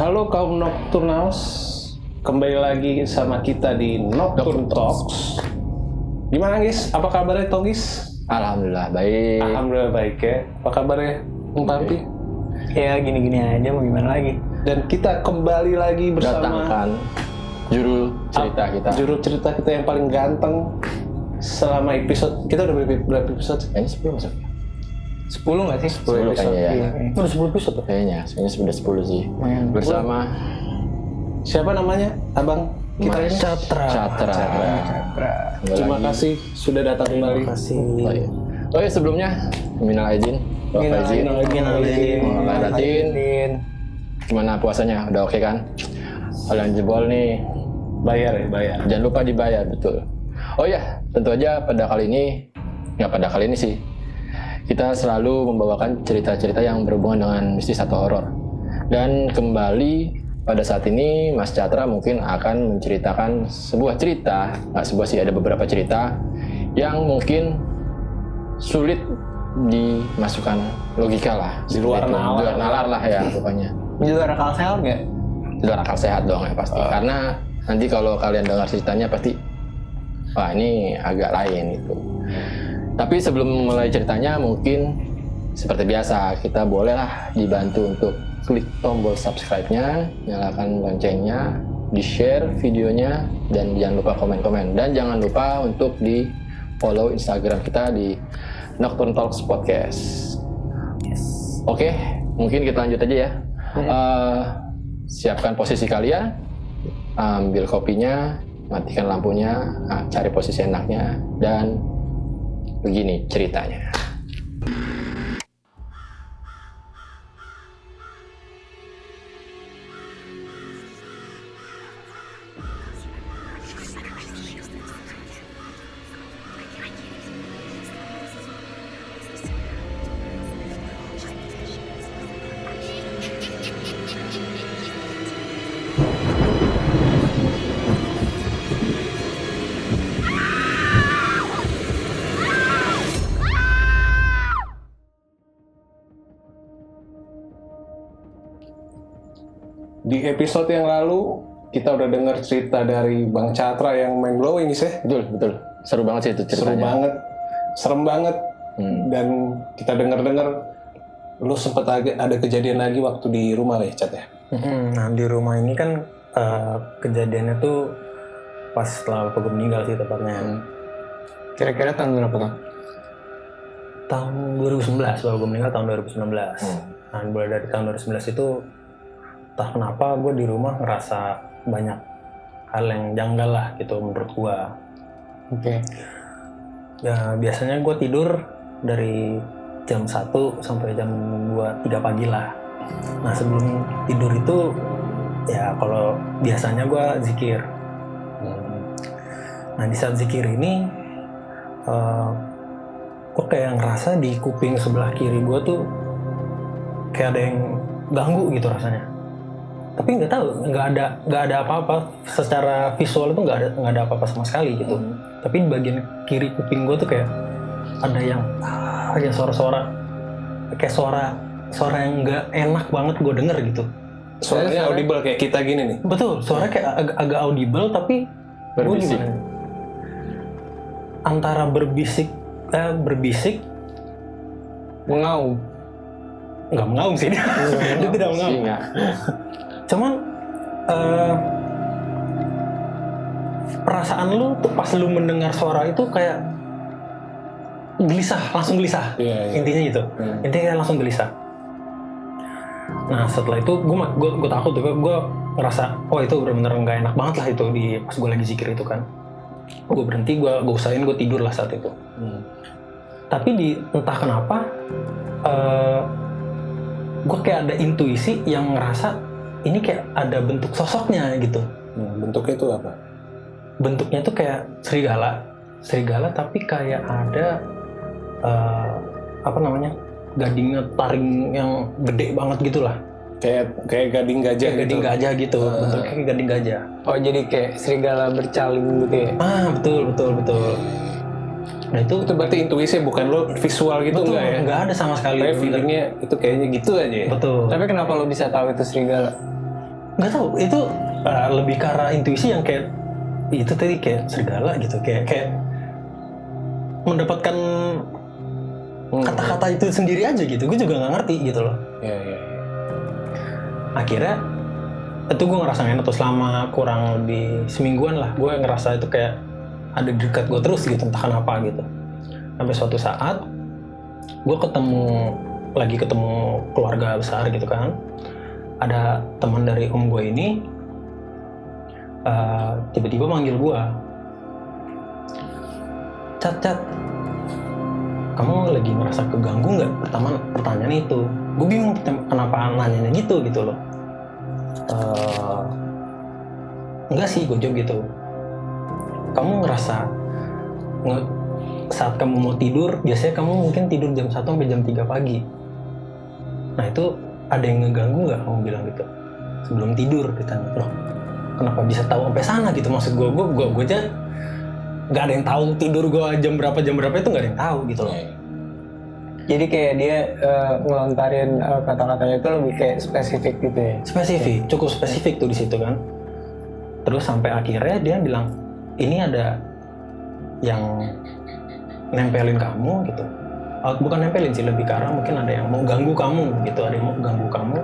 Halo kaum Nocturnals, kembali lagi sama kita di Nocturne Talks. Gimana guys? Apa kabarnya Togis? Alhamdulillah baik. Alhamdulillah baik ya. Apa kabarnya Bung Tampi? Ya gini-gini aja, mau gimana lagi. Dan kita kembali lagi bersama Datangkan juru cerita kita. Juru cerita kita yang paling ganteng selama episode. Kita udah berapa episode? Kayaknya 10 masuk. 10 nggak sih? 10 kayaknya ya. Udah 10 episode tuh? Kayaknya sudah 10 sih. Bersama Siapa namanya? Abang kita ini? Catra. Terima kasih sudah datang kembali. Terima kasih. Oh ya sebelumnya minal aidin. Gimana puasanya? Udah oke kan? Kalian jebol nih. Bayar. Jangan lupa dibayar, betul. Oh ya, tentu aja pada kali ini sih, kita selalu membawakan cerita-cerita yang berhubungan dengan mistis atau horor. Dan kembali pada saat ini Mas Catra mungkin akan menceritakan sebuah cerita, nggak sebuah sih, ada beberapa cerita yang mungkin sulit dimasukkan logika lah. Di luar nalar lah ya pokoknya. Di luar akal sehat nggak? Di luar akal sehat dong ya pasti. Karena nanti kalau kalian dengar ceritanya pasti, wah ini agak lain itu. Tapi sebelum mulai ceritanya mungkin seperti biasa kita bolehlah dibantu untuk klik tombol subscribe-nya, nyalakan loncengnya, di-share videonya, dan jangan lupa komen-komen. Dan jangan lupa untuk di-follow Instagram kita di Nocturne Talks Podcast. Yes. Oke, mungkin kita lanjut aja ya. Siapkan posisi kalian, ambil kopinya, matikan lampunya, cari posisi enaknya, dan begini ceritanya. Di episode yang lalu kita udah dengar cerita dari Bang Catra yang mind blowing sih. Betul. Seru banget sih itu ceritanya. Serem banget. Dan kita dengar lu sempat ada kejadian lagi waktu di rumah ya, Cat ya. Nah di rumah ini kan kejadiannya tuh pas setelah bapak gue meninggal sih tepatnya. Kira-kira tahun berapa kan? Tahun 2019, bapak gue meninggal tahun 2019. Nah mulai dari tahun 2019 itu entah kenapa gue di rumah ngerasa banyak hal yang janggal lah gitu menurut gue. Oke. Ya biasanya gue tidur dari jam 1 sampai jam 2, 3 pagi lah. Nah sebelum tidur itu ya kalau biasanya gue zikir. Nah di saat zikir ini gue kayak ngerasa di kuping sebelah kiri gue tuh kayak ada yang ganggu gitu rasanya. Tapi nggak tahu, nggak ada apa-apa secara visual itu nggak ada apa-apa sama sekali gitu. Tapi di bagian kiri kuping gue tuh kayak ada yang suara-suara kayak suara yang nggak enak banget gue denger gitu. Suaranya audible kayak kita gini nih. Betul, suara kayak agak audible tapi Berbisik. gimana? Antara berbisik, Mengaum. nggak mengaum sih dia. Dia tidak mengaum. Cuman perasaan lu tuh pas lu mendengar suara itu kayak langsung gelisah. Iya. Intinya gitu. Intinya kayak langsung gelisah. Nah setelah itu gue takut tuh, gue ngerasa oh itu benar-benar nggak enak banget lah itu pas gue lagi zikir itu kan. Gue berhenti, gue usahain gue tidur lah saat itu. Tapi entah kenapa gue kayak ada intuisi yang ngerasa ini kayak ada bentuk sosoknya gitu. Bentuknya itu apa? Bentuknya tuh kayak serigala tapi kayak ada gading taring yang gede banget gitulah. Kayak gading gajah. Kayak gading gajah gitu. Bentuknya kayak gading gajah. Oh jadi kayak serigala bercaling gitu ya? Betul. Nah itu berarti intuisi bukan lo visual gitu. betul, enggak ya? Nggak ada sama sekali. Kayak feelingnya itu kayaknya gitu aja ya? Betul. Tapi kenapa lo bisa tahu itu serigala? nggak tahu itu lebih ke arah intuisi yang kayak itu tadi kayak serigala gitu, kayak mendapatkan kata-kata itu sendiri aja gitu. Gue juga nggak ngerti gitu loh. Iya. Akhirnya itu gue ngerasa enak tuh selama kurang lebih semingguan lah. Gue ngerasa itu kayak ada di dekat gue terus gitu, entah kenapa gitu. Sampai suatu saat gue lagi ketemu keluarga besar gitu kan. Ada teman dari om gue ini tiba-tiba manggil gue, Cat, kamu lagi merasa keganggu nggak? Pertanyaan itu, gue bingung kenapa nanyanya gitu loh. Enggak sih, gue jawab gitu. Kamu ngerasa saat kamu mau tidur, biasanya kamu mungkin tidur jam 1 sampai jam 3 pagi. Nah itu ada yang ngeganggu nggak? Kamu bilang gitu. Sebelum tidur ditanya, loh kenapa bisa tahu sampai sana gitu? Maksud gue aja nggak ada yang tahu tidur gue jam berapa itu nggak ada yang tahu gitu loh. Jadi kayak dia ngelontarin kata-katanya itu lebih kayak spesifik gitu ya? Spesifik, cukup spesifik tuh di situ kan. Terus sampai akhirnya dia bilang, ini ada yang nempelin kamu gitu. Bukan nempelin sih, lebih ke arah mungkin ada yang mau ganggu kamu gitu, ada yang mau ganggu kamu.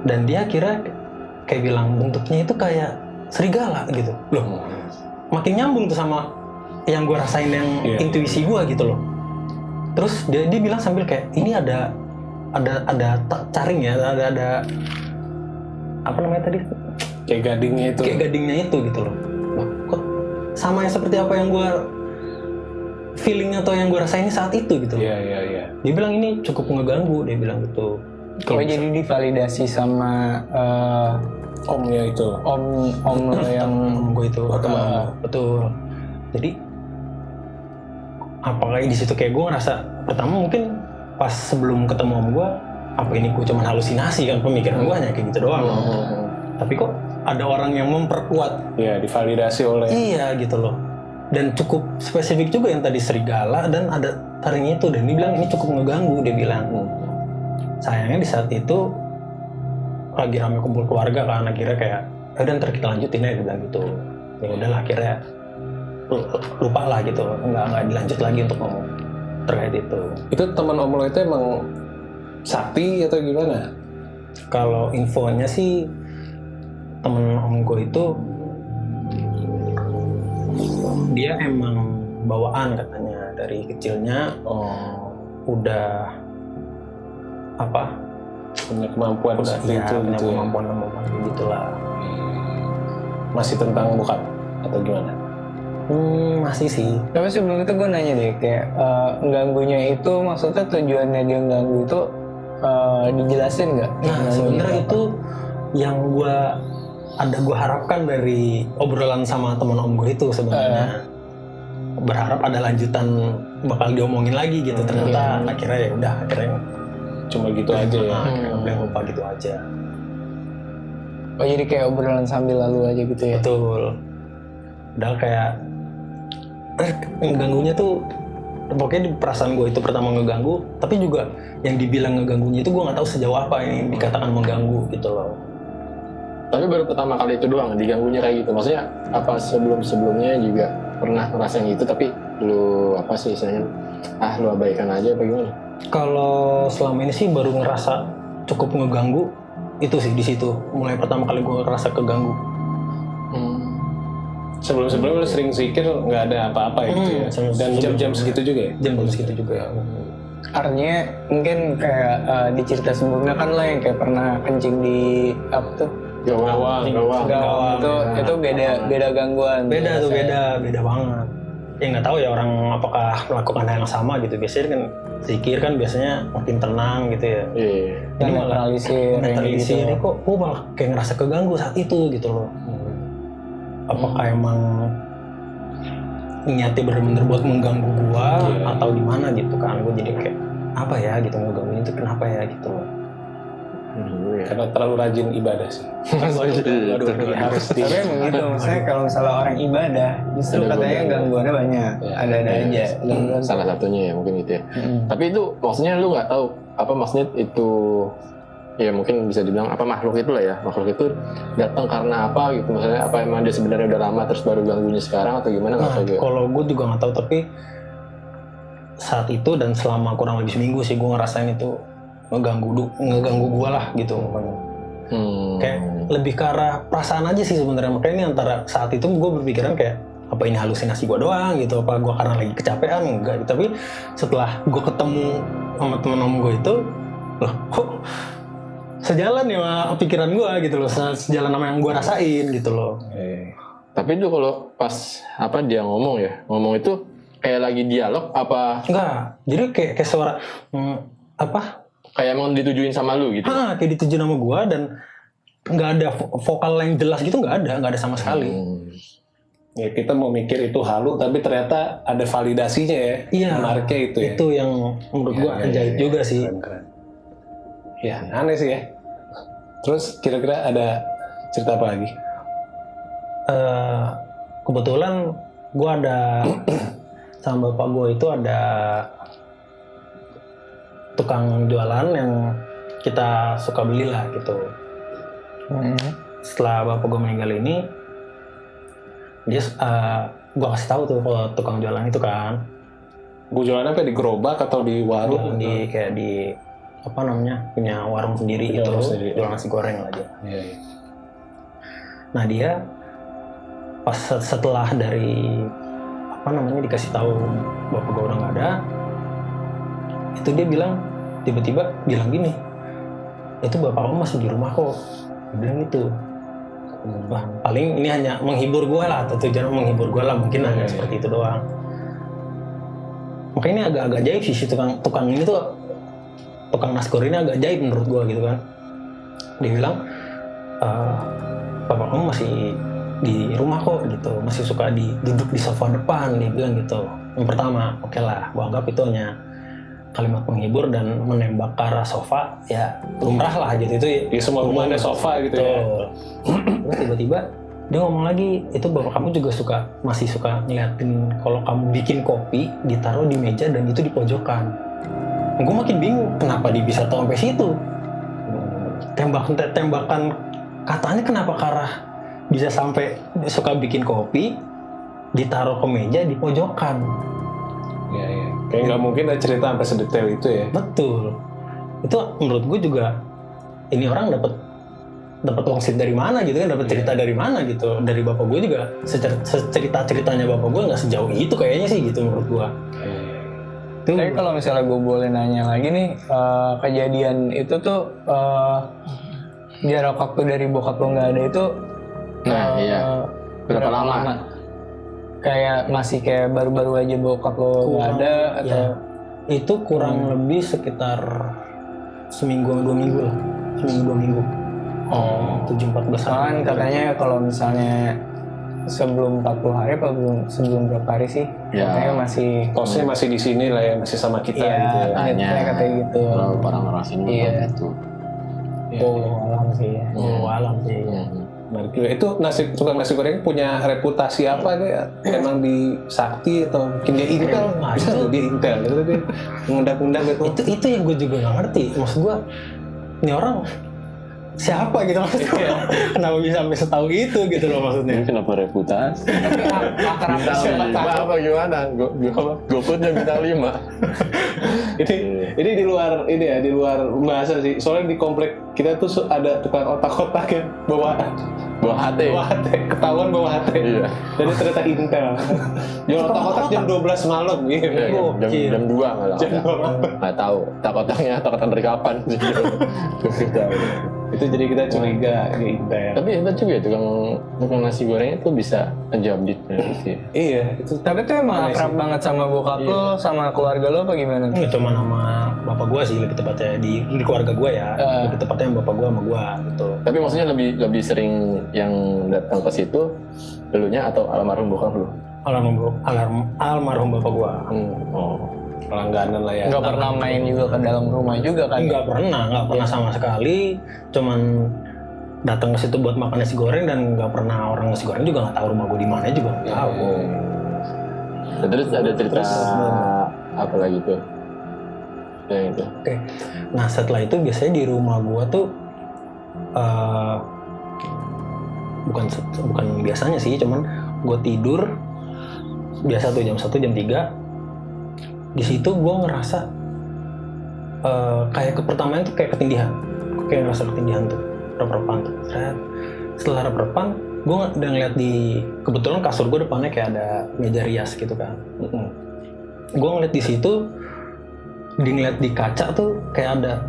Dan dia akhirnya kayak bilang bentuknya itu kayak serigala gitu. Loh, makin nyambung tuh sama yang gue rasain yang intuisi gue gitu loh. Terus dia bilang sambil kayak ini ada caring ya, ada apa namanya tadi? Kayak gadingnya itu gitu loh. Loh, kok sama yang seperti apa yang gue feeling atau yang gue rasain saat itu gitu. Iya. Dia bilang ini cukup ngeganggu, dia bilang gitu. Jadi divalidasi sama omnya itu. Om yang gue itu. Betul. Jadi apalagi di situ kayak gue ngerasa pertama mungkin pas sebelum ketemu om gue, apa ini gue cuma halusinasi kan, pemikiran gue hanya kayak gitu doang. Tapi kok ada orang yang memperkuat. Iya, divalidasi oleh. Iya gitu loh. Dan cukup spesifik juga yang tadi serigala dan ada taringnya itu, dan dia bilang ini cukup ngeganggu, dia bilang. Sayangnya di saat itu lagi rame kumpul keluarga kan, akhirnya kayak udah ntar kita lanjutin aja, dia bilang gitu. Ya udahlah akhirnya lupa lah gitu, nggak dilanjut lagi untuk ngomong terkait itu. Itu teman om lo itu emang sakti atau gimana? Kalau infonya sih temen om gue itu dia emang bawaan katanya dari kecilnya. Udah apa? Punya kemampuan Udah seperti itu punya gitu. kemampuan gitulah. Masih tentang bokap atau gimana? Masih sih. Tapi sebelum itu gue nanya deh, kayak ganggunya itu maksudnya tujuannya dia ganggu itu dijelasin nggak? Nah sebenarnya itu yang gue harapkan dari obrolan sama teman om gue itu sebenarnya. Berharap ada lanjutan bakal diomongin lagi gitu. Ternyata akhirnya Cuma gitu aja ya. Akhirnya lupa gitu aja. Oh jadi kayak obrolan sambil lalu aja gitu ya? Betul. Padahal kayak ngeganggunya tuh pokoknya di perasaan gue itu pertama ngeganggu, tapi juga yang dibilang ngeganggunya itu gue nggak tahu sejauh apa yang dikatakan mengganggu gitu loh. Tapi baru pertama kali itu doang diganggunya kayak gitu. Maksudnya apa sebelumnya juga pernah ngerasain gitu, tapi lu apa sih istilahnya? Lu abaikan aja apa gimana? Kalau selama ini sih baru ngerasa cukup ngeganggu itu sih di situ. Mulai pertama kali gue ngerasa keganggu. Sebelum-sebelumnya sering zikir nggak ada apa-apa ya gitu ya. Dan jam-jam segitu juga ya? Jam-jam segitu juga ya. Artinya mungkin kayak di cerita sebelumnya kan lo yang kayak pernah kencing di apa tuh? Gawang. Itu beda gangguan. Beda tuh, beda banget. Ya nggak tahu ya orang apakah melakukan hal yang sama gitu. Biasanya kan zikir kan biasanya makin tenang gitu ya. Iya. Jadi malah netralisir ini kok gue malah kayak ngerasa keganggu saat itu gitu loh. Apakah emang niatnya bener-bener buat mengganggu gua atau gimana gitu kan? Gue jadi kayak apa ya gitu, ngegangguin itu kenapa ya gitu loh. Karena terlalu rajin ibadah sih. Harus di. Tapi emang gitu, maksudnya kalau misalnya orang ibadah, justru Ada katanya godaan. gangguannya banyak, ada aja. Gangguan Salah satunya ya mungkin gitu ya. Tapi itu maksudnya lu nggak tahu apa maksudnya itu ya mungkin bisa dibilang apa makhluk itu lah ya, makhluk itu datang karena apa gitu, maksudnya apa emang dia sebenarnya udah lama terus baru ganggunya sekarang atau gimana nggak tahu juga. Kalau gue juga nggak tahu, tapi saat itu dan selama kurang lebih seminggu sih gue ngerasain itu ngeganggu gue lah gitu. Kayak lebih ke arah perasaan aja sih sebenarnya. Makanya ini antara saat itu gue berpikiran kayak apa ini halusinasi gue doang gitu, apa gue karena lagi kecapean, enggak. Tapi setelah gue ketemu sama temen om gue itu, loh kok sejalan ya sama pikiran gue gitu loh, sejalan sama yang gue rasain gitu loh. Tapi itu kalau pas apa dia ngomong itu kayak lagi dialog apa? Enggak, jadi kayak suara apa? Kayak emang ditujuin sama lu gitu? Kayak ditujuin sama gue dan nggak ada vokal yang jelas gitu, nggak ada sama sekali. Ya kita mau mikir itu halu, tapi ternyata ada validasinya ya. Iya. Menariknya itu ya. Itu yang menurut gue ajaib juga sih. Keren. Ya aneh sih ya. Terus kira-kira ada cerita apa lagi? Kebetulan gue ada sama bapak gue itu ada tukang jualan yang kita suka beli lah gitu. Setelah bapak gue meninggal ini, dia gue kasih tahu tuh kalau tukang jualan itu kan. Gue jualan apa di gerobak atau di warung? Kayak di apa namanya, punya warung sendiri gitu, jualan nasi goreng lah dia. Iya. Nah dia pas setelah dari apa namanya dikasih tahu bapak gue udah nggak ada, itu dia tiba-tiba bilang gini, itu bapak kamu masih di rumah kok. Dia bilang gitu. Wah paling ini hanya menghibur gue lah, atau tujuan menghibur gue lah, mungkin hanya seperti itu doang. Makanya ini agak-agak jaib sih, tukang ini tuh, tukang nasgor ini agak jaib menurut gue gitu kan. Dia bilang, bapak kamu masih di rumah kok gitu, masih suka duduk di sofa depan, dia bilang gitu. Yang pertama, oke lah, gue anggap itu hanya kalimat penghibur dan menembak ke arah sofa, ya lumrah lah gitu. Itu ya semua rumah ada sofa gitu ya. Terus tiba-tiba dia ngomong lagi, itu bapak kamu juga masih suka ngeliatin kalau kamu bikin kopi ditaruh di meja dan itu di pojokan. Gue makin bingung kenapa dia bisa tahu sampai situ. Tembakan katanya kenapa ke arah bisa sampai suka bikin kopi ditaruh ke meja di pojokan. Iya. Kayak nggak mungkin ada cerita sampai sedetail itu ya. Betul. Itu menurut gue juga, ini orang dapat wangsit dari mana gitu kan, dapat cerita dari mana gitu. Dari bapak gue juga, cerita-ceritanya bapak gue nggak sejauh itu kayaknya sih gitu menurut gue. Tapi kalau misalnya gue boleh nanya lagi nih, kejadian itu tuh jarak waktu dari bokap lo nggak ada itu berapa lama? Kayak masih kayak baru-baru aja bokap lo nggak ada atau? Ya, itu kurang lebih sekitar seminggu 2 minggu lah, seminggu 2 minggu. 7-14 hari. Kan katanya kalau misalnya sebelum 40 hari apa sebelum berapa hari sih? Ya. Katanya masih Kosnya masih di sini lah ya, masih sama kita gitu ya. katanya gitu. Kalau orang-orang sini gitu. Alam sih ya. Alam sih. Menarik juga. Itu tukang nasi goreng punya reputasi apa dia? Emang di sakti atau mungkin dia intel? Bisa tuh dia intel gitu, dia ngundang-undang gitu. Itu yang gue juga nggak ngerti. Maksud gue, ini orang siapa gitu maksudnya? Kenapa bisa sampai setahu itu gitu loh maksudnya? Ini kenapa reputasi? Akrab Bintang 5 apa gimana? GoFood-nya bintang 5. Ini di luar bahasa sih. Soalnya di komplek kita tuh ada tukang otak-otak ya, bawa HT. Ketahuan bawa HT. Iya. Jadi ternyata intel. Jual otak-otak jam 12 malam gitu. Jam 2 malah. Nggak tahu. Otak-otaknya dari kapan sih? Itu jadi kita curiga dia intel. Tapi hebat juga ya tukang nasi goreng itu bisa ngejawab gitu ya. Iya, itu. Tapi tuh emang akrab banget sama bokap lo, sama keluarga lo apa gimana? Nggak cuma sama bapak gue sih, lebih tepatnya di keluarga gue ya. Lebih tepatnya bapak gue sama gue gitu. Tapi maksudnya lebih sering yang datang ke situ dulunya atau almarhum bokap lu? Almarhum bapak gue. Pelangganan lah ya. Nggak pernah main juga ke dalam rumah juga kan? Nggak pernah sama sekali. Cuman datang ke situ buat makan nasi goreng dan nggak pernah, orang nasi goreng juga nggak tahu rumah gue di mana juga nggak tahu. Terus ada cerita apa lagi tuh? yang itu. Oke. Nah setelah itu biasanya di rumah gua tuh bukan biasanya sih, cuman gua tidur biasa tuh jam 1 jam 3. Di situ gua ngerasa kayak pertamanya tuh kayak ketindihan. Gua kayak ngerasa ketindihan tuh, rep-repan tuh. Setelah rep-repan, gua udah ngeliat kebetulan kasur gua depannya kayak ada meja rias gitu kan. Gua ngeliat di situ, ngeliat di kaca tuh kayak ada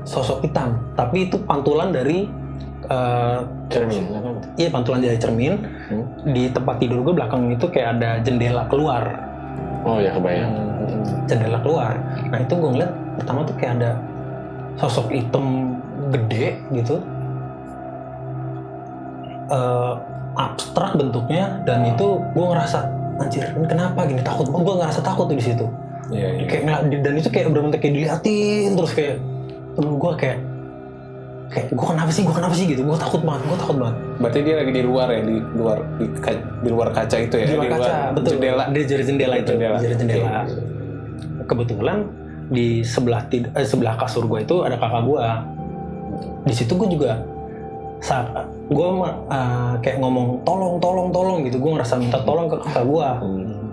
sosok hitam, tapi itu pantulan dari Cermin. iya pantulan dari cermin. Di tempat tidur gue belakang itu kayak ada jendela keluar. Oh ya kebayang. Jendela keluar. Nah itu gue ngeliat pertama tuh kayak ada sosok hitam gede gitu, abstrak bentuknya, dan itu gue ngerasa anjir ini kenapa gini, takut. Gue ngerasa takut tuh di situ. Iya. Kayak dan itu kayak bener-bener kayak diliatin terus kayak gue kayak gue kenapa sih gitu, gue takut banget. Berarti dia lagi di luar ya, di luar kaca itu ya? Di luar kaca, betul. Jendela. Di jendela itu. Di jendela. Oke. Kebetulan di sebelah kasur gue itu ada kakak gue. Di situ gue juga gue kayak ngomong tolong gitu. Gue ngerasa minta tolong ke kakak gue.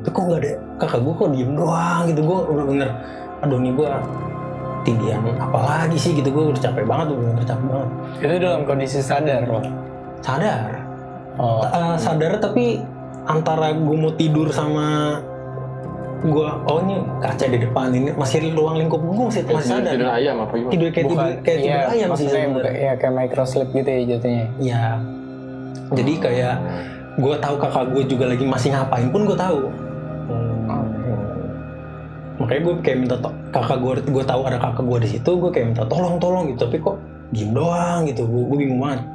Tapi kok nggak ada, kakak gue kok diem doang gitu. Gue bener-bener aduh nih gue tindihan apalagi sih gitu, gue udah capek banget. Itu dalam kondisi sadar loh. Sadar. Sadar tapi antara gue mau tidur sama gue, ini kaca di depan ini masih ruang lingkup gue masih sadar. Tidur ayam apa gimana? Tidur kayak tidur ayam sih sebenarnya. Iya kayak microslip gitu ya jatuhnya. Iya. Jadi kayak gue tahu kakak gue juga lagi masih ngapain pun gue tahu. Makanya gue kayak minta kakak gue tahu ada kakak gue di situ, gue kayak minta tolong gitu, tapi kok diem doang gitu. Gue bingung banget.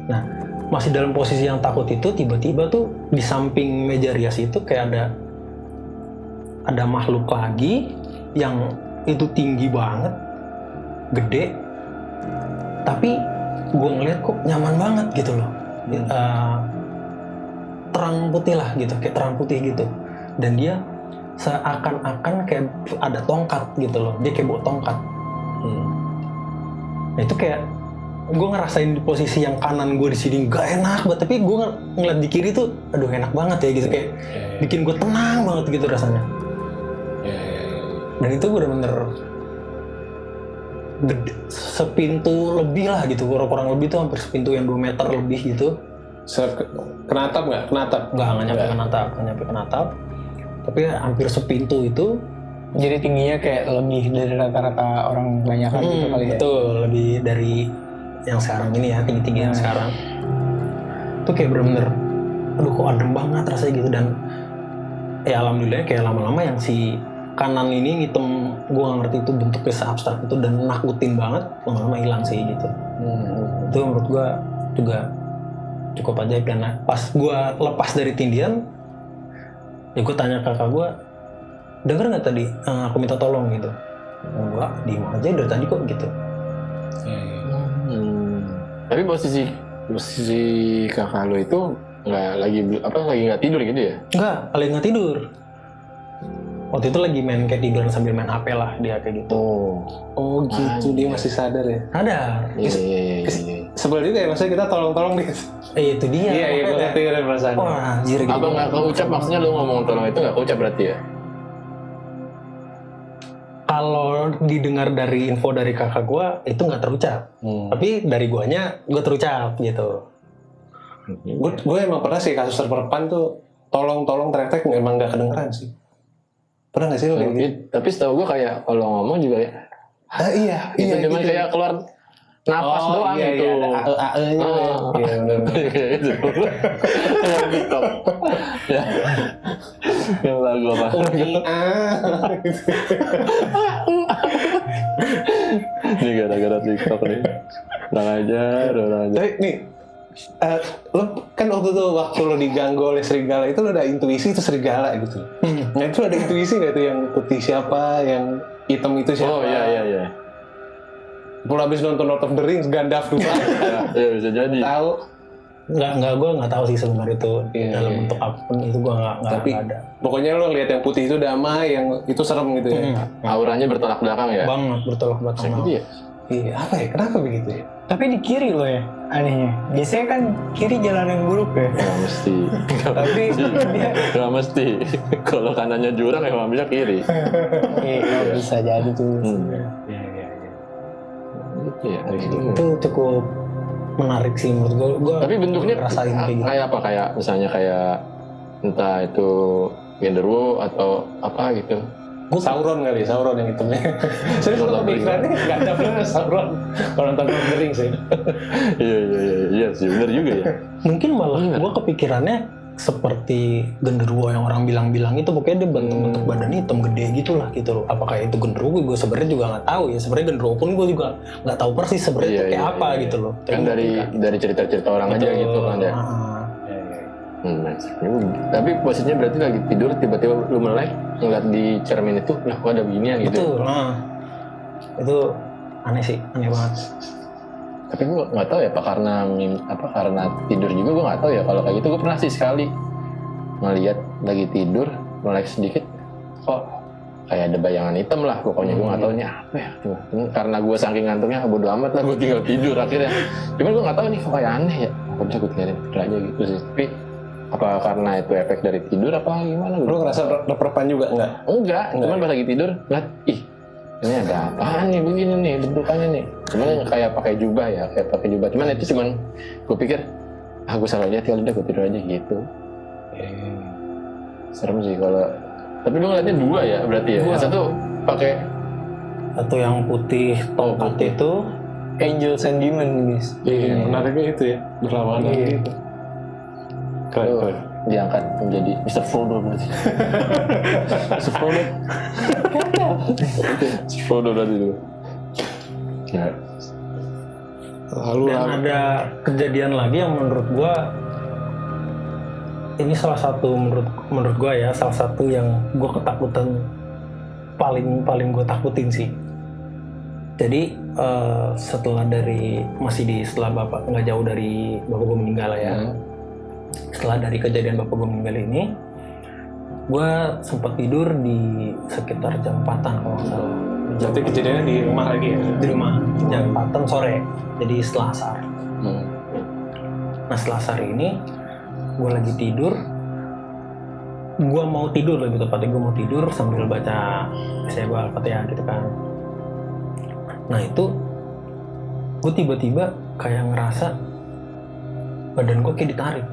Nah masih dalam posisi yang takut itu, tiba-tiba tuh di samping meja rias itu kayak ada makhluk lagi yang itu tinggi banget, gede, tapi gue ngeliat kok nyaman banget gitu loh. Terang putih lah gitu, kayak terang putih gitu, dan dia seakan-akan kayak ada tongkat gitu loh, dia kayak bawa tongkat. Nah itu kayak gue ngerasain di posisi yang kanan gue di sini gak enak banget, tapi gue ngeliat di kiri tuh aduh enak banget ya gitu, kayak bikin gue tenang banget gitu rasanya. Dan itu bener-bener gede, sepintu lebih lah gitu, kurang lebih tuh hampir sepintu yang 2 meter lebih gitu. Kenatap nggak? Nggak nyampe kenatap. Tapi hampir sepintu itu. Jadi tingginya kayak lebih dari rata-rata orang kebanyakan gitu kali ya? Betul, lebih dari yang sekarang ini ya, tinggi-tinggi yang sekarang. Itu kayak bener-bener, aduh kok adem banget rasanya gitu. Dan ya alhamdulillah kayak lama-lama yang si kanan ini hitam, gue gak ngerti itu bentuknya se-abstrak itu dan nakutin banget, lama-lama hilang sih gitu. Itu menurut gue juga cukup ajaib. Dan pas gue lepas dari tindian, ya gue tanya kakak gue, denger nggak tadi aku minta tolong gitu? Enggak, diem aja dari tadi kok gitu. Tapi posisi kakak lo itu lagi nggak tidur gitu ya? Enggak, lagi nggak tidur. Waktu itu lagi main kayak tiduran sambil main HP lah dia kayak gitu. Oh gitu, dia masih sadar ya? Sadar. Iya. Sebel juga ya, maksudnya kita tolong nih. Itu dia. Iya, gue ngerti kan perasaan. Wah anjir gitu. Abang nggak keucap, maksudnya lo ngomong tolong itu nggak keucap berarti ya? Kalau didengar dari info dari kakak gue itu nggak terucap. Tapi dari guanya gue terucap gitu. Gue emang pernah sih kasus terperpan tuh tolong ternyata emang nggak kedengeran sih. Pernah nggak sih lo kayak gitu? Tapi setahu gue kayak kalau ngomong juga ya. Iya. Itu cuma kayak keluar nafas doang iya, gitu. Iya, AE-nya. Iya, benar. Gitu. TikTok. Ya. Yang lagu apa? Ini gara-gara TikTok nih. Orang ajar. Tapi nih, lo kan waktu lo diganggu oleh serigala itu lo ada intuisi itu serigala gitu. Nah itu ada intuisi nggak tuh yang putih siapa, yang hitam itu siapa? Oh iya. Pulau habis nonton Lord of the Rings, Gandalf dulu. Ya bisa jadi. Tahu? Gue nggak tahu sih sebenarnya itu dalam bentuk apapun itu gue nggak Tapi- ada. Pokoknya lo lihat yang putih itu damai, yang itu serem gitu ya. Auranya bertolak belakang ya. Banget bertolak belakang. Gitu ya. Iya, apa ya? Kenapa begitu ya? Tapi di kiri loh ya, anehnya. Biasanya kan kiri jalan yang buruk ya. Nggak mesti. Tapi dia Nggak mesti. Kalau kanannya jurang emang bisa kiri. bisa jadi tuh. Iya, gitu. Itu cukup menarik sih menurut gue. Tapi bentuknya rasain kayak gitu. kayak apa? Kayak misalnya kayak entah itu genderuwo atau apa gitu. Sauron kali, Sauron yang hitamnya. Serius lo kepikirannya nggak ada plus Sauron. Kalau nonton Lord of the Rings ya. Iya sih, benar juga ya. Mungkin malah gue kepikirannya seperti genderuwo yang orang bilang-bilang itu, pokoknya dia bentuk badan hitam gede gitu lah gitu loh. Apakah itu genderuwo? Gue sebenarnya juga nggak tahu ya. Sebenarnya genderuwo pun gue juga nggak tahu persis sebenarnya itu kayak apa gitu loh. Kan dari cerita-cerita orang aja gitu kan ya. Tapi posisinya berarti lagi tidur tiba-tiba lu melek ngeliat di cermin itu, lah kok ada beginian gitu. Betul. Itu aneh sih, aneh banget. Tapi gue nggak tahu ya karena tidur juga gue nggak tahu ya. Kalau kayak gitu gue pernah sih sekali ngeliat lagi tidur melek sedikit, kok kayak ada bayangan hitam lah. Pokoknya gue nggak tahu ini apa ya. Karena gue saking ngantuknya bodo amat lah, gue tinggal tidur akhirnya. Cuman gue nggak tahu nih kok kayak aneh ya. Kok bisa gue tinggalin tidur aja gitu sih. Tapi apa karena itu efek dari tidur apa gimana? Lo ngerasa reprepan juga nggak? Enggak. Cuman pas lagi tidur ngeliat, ih ini ada apaan nih begini nih bentukannya nih. Cuman kayak pakai jubah ya, kayak pakai jubah. Cuman itu cuman gue pikir, gue salah lihat, kalau udah gue tidur aja gitu. Serem sih kalau. Tapi lu ngeliatnya dua ya berarti ya? Dua. Yang satu pakai Atau yang putih tongkat itu Angels and Demons guys. Iya, menariknya itu ya, berlawanan gitu. Keren. diangkat menjadi Mr. Frodo berarti. Mr. Frodo. Mr. Frodo berarti itu. Ya. Lalu Dan ada kejadian lagi yang menurut gua ini salah satu menurut gua ya, salah satu yang gua ketakutan paling gua takutin sih. Jadi setelah bapak nggak jauh dari bapak gua meninggal ya. Setelah dari kejadian bapak gua meninggal ini, gua sempat tidur di sekitar jam 4-an kalau nggak salah. berarti kejadiannya di rumah lagi ya? Di rumah jam 4-an sore, jadi setelah asar. Nah setelah asar ini gue lagi tidur, gue mau tidur lebih tepatnya, gue mau tidur sambil baca Al-Fatihah gitu kan. Nah itu gue tiba-tiba kayak ngerasa badan gue kayak ditarik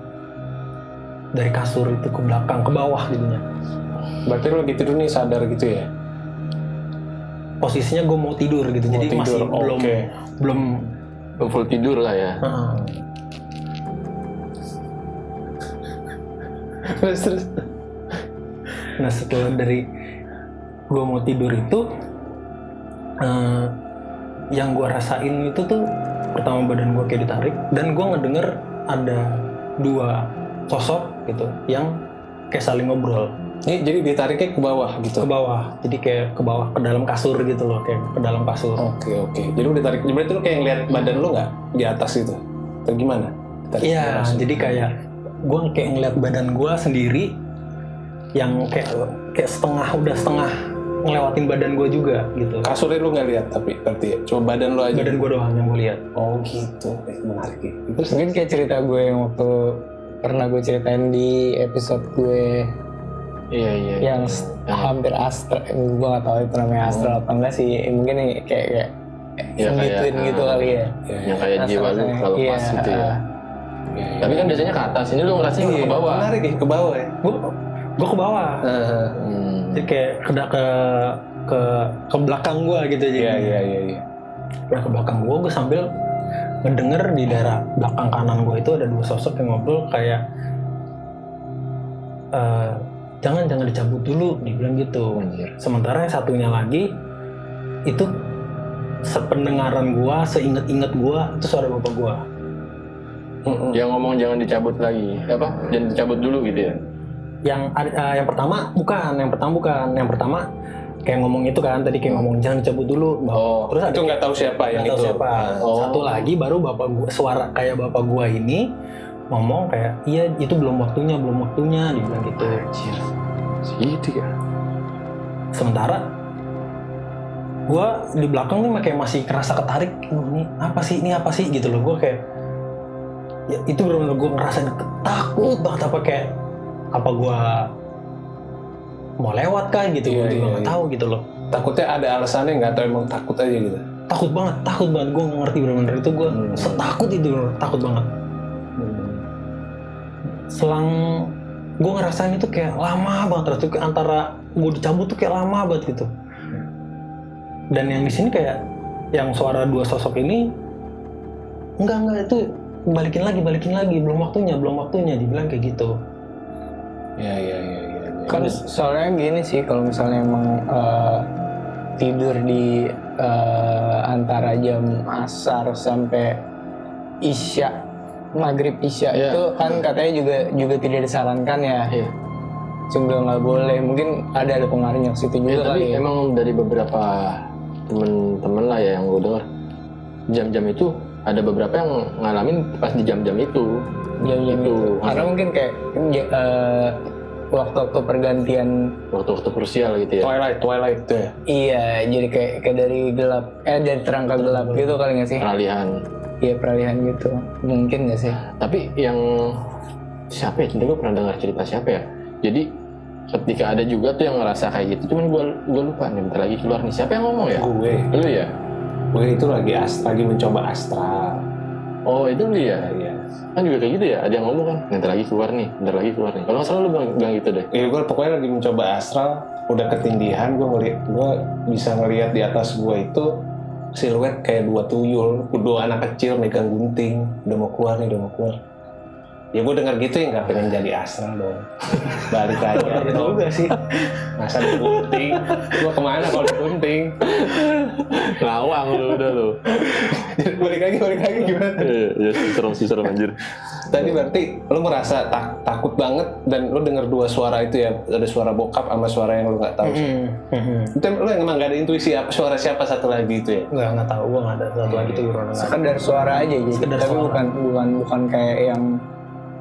dari kasur itu ke belakang, ke bawah gitunya. Berarti lo lagi tidur nih sadar gitu ya? Posisinya gue mau tidur gitu, Mau jadi tidur, masih oke. belum Full tidur lah ya. Terus. Nah setelah dari gue mau tidur itu, yang gue rasain itu tuh pertama badan gue kayak ditarik, dan gue ngedenger ada dua sosok gitu yang kayak saling ngobrol Ini jadi ditariknya ke bawah gitu? ke bawah, jadi kayak ke bawah ke dalam kasur gitu loh, kayak ke dalam kasur. Oke. Jadi lo ditarik, berarti lo kayak ngeliat badan lo nggak di atas itu? Atau gimana? Ditarik ke Iya, atas. jadi kayak gue kayak ngeliat badan gue sendiri yang kayak udah setengah ngelewatin badan gue juga gitu. Kasurnya lo nggak lihat tapi berarti ya? Cuma badan lo aja? Badan gue doang yang gue lihat. Oh gitu, menarik ya. Terus Mungkin kayak cerita gue yang waktu pernah gue ceritain di episode gue Iya. yang hampir astral, gue gak tahu itu namanya astral apa enggak sih, mungkin nih kayak Ya, in between kayak, gitu kali ya. Yang kayak jiwa lu kalau pas gitu ya. Tapi kan biasanya ke atas, ini lu ngerasanya iya, ke bawah. menarik ya, ke bawah ya? Gue ke bawah. Jadi kayak ke belakang gue gitu aja. Iya. Nah ke belakang gue sambil ngedenger di daerah belakang kanan gue itu ada dua sosok yang ngobrol kayak jangan dicabut dulu, dibilang gitu. Sementara yang satunya lagi itu sependengaran gue, seinget-inget gue itu suara bapak gue. Yang ngomong jangan dicabut lagi. Apa? Jangan dicabut dulu gitu ya. Yang pertama bukan, yang pertama kayak ngomong itu kan, tadi kayak ngomong jangan dicabut dulu. Terus ada Itu nggak tahu siapa yang nggak tahu itu? siapa. Satu lagi baru bapak gua, suara kayak bapak gua ini ngomong kayak iya itu belum waktunya dia bilang gitu. Gitu ya. Sementara gue di belakang nih kayak masih kerasa ketarik, ini apa sih gitu loh. Gue kayak ya itu benar-benar gue ngerasain takut banget, apa kayak apa gue mau lewat kah gitu. Gue juga nggak tahu gitu loh. Takutnya ada alasannya nggak, atau emang takut aja gitu? Takut banget gue nggak ngerti benar-benar itu gue setakut itu, takut banget. Selang gue ngerasain itu kayak lama banget, itu antara gue dicabut tuh kayak lama banget gitu. Dan yang di sini kayak yang suara dua sosok ini enggak itu balikin lagi, belum waktunya dibilang kayak gitu. Ya. Kan soalnya gini sih, kalau misalnya emang tidur di antara jam asar sampai isya, maghrib isya itu kan katanya juga tidak disarankan ya. Juga nggak boleh, mungkin ada pengaruhnya ke situ juga tapi kali. emang dari beberapa temen-temen lah ya yang gue dengar, jam-jam itu ada beberapa yang ngalamin pas di jam-jam itu. Jam-jam itu. Karena mungkin kayak waktu-waktu pergantian, waktu-waktu krusial gitu ya. Twilight tuh ya. iya, jadi kayak dari gelap, dari terang ke gelap gitu kali nggak sih? Peralihan. Iya, peralihan gitu, mungkin nggak sih? Tapi yang siapa ya? Gue pernah dengar cerita siapa ya? Jadi ketika ada juga tuh yang ngerasa kayak gitu, cuman gue lupa nih, bentar lagi keluar nih. Siapa yang ngomong ya? Lu ya? Gue itu lagi mencoba astral. Oh itu lu ya? Iya. Kan juga kayak gitu ya, ada yang ngomong kan, bentar lagi keluar nih. Kalau nggak salah lu bilang gitu deh. Iya, gue pokoknya lagi mencoba astral, udah ketindihan, gue bisa ngelihat di atas gue itu siluet kayak dua tuyul, dua anak kecil megang gunting, udah mau keluar. Ya gue dengar gitu ya nggak pengen jadi astral dong. Balik aja. Juga sih. Masa digunting, gue kemana kalau digunting? Ngawang lu udah lu. balik lagi gimana? Iya, serem anjir. Tadi berarti lu merasa takut banget dan lu dengar dua suara itu ya, ada suara bokap sama suara yang lu nggak tahu. Itu lu emang nggak ada intuisi apa suara siapa satu lagi itu ya? Nggak tahu, gue nggak ada satu lagi tuh orang. Sekedar suara aja gitu. Sekedar Tapi suara. bukan kayak yang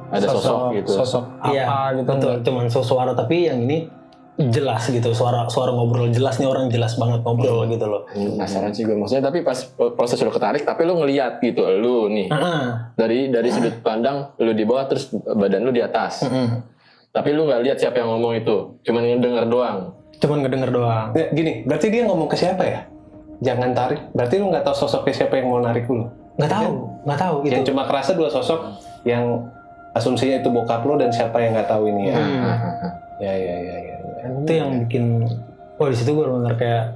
Ada sosok gitu. Sosok apa Iya, gitu. betul. Cuman suara, tapi yang ini jelas gitu, suara ngobrol jelas nih, orang jelas banget ngobrol gitu loh. Penasaran sih gue, maksudnya tapi pas proses lu ketarik, tapi lu ngeliat gitu, lu nih dari sudut pandang lu di bawah terus badan lu di atas. Tapi lu nggak lihat siapa yang ngomong itu, cuman ngedenger doang. Cuman ngedenger doang. Ya, gini, berarti dia ngomong ke siapa ya? Jangan tarik. Berarti lu nggak tahu sosoknya siapa yang mau narik lu? Nggak tahu gitu. Yang cuma kerasa dua sosok yang asumsinya itu bokap lu dan siapa yang nggak tahu ini ya. Ya. Itu yang bikin, di situ gue benar kayak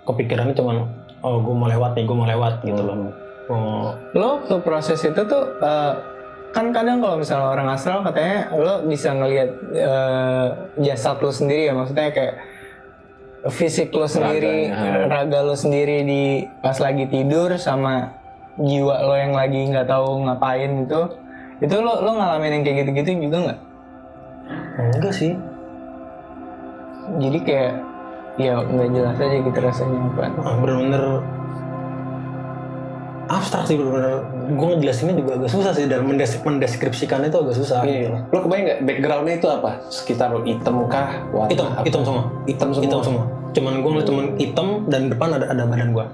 kepikirannya cuman, gue mau lewat gitu loh. Lo ke proses itu tuh kan kadang kalau misalnya orang astral katanya lo bisa ngelihat jasad lo sendiri ya, maksudnya kayak fisik lo sendiri, raga lo sendiri di pas lagi tidur sama jiwa lo yang lagi nggak tahu ngapain itu lo ngalamin yang kayak gitu-gitu juga nggak? Enggak sih. Jadi kayak ya nggak jelas aja gitu rasanya apa? Bener-bener abstrak sih, bener-bener. Gue ngejelasinnya juga agak susah sih, dan mendeskripsikannya itu agak susah. Iya. Lo kebayang nggak backgroundnya itu apa? Sekitar lo hitam kah? Warna apa? Hitam semua. Hitam semua. Cuman gue ngeliat cuman hitam dan depan ada badan gue.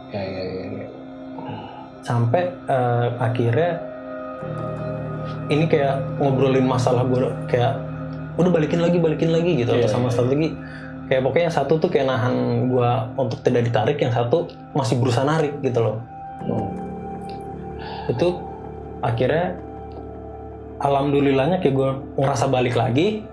Ya. Sampai akhirnya ini kayak ngobrolin masalah gue, kayak udah balikin lagi gitu. Sama satu lagi kayak pokoknya yang satu tuh kayak nahan gue untuk tidak ditarik, yang satu masih berusaha narik gitu loh. Itu akhirnya alhamdulillahnya kayak gue ngerasa balik lagi.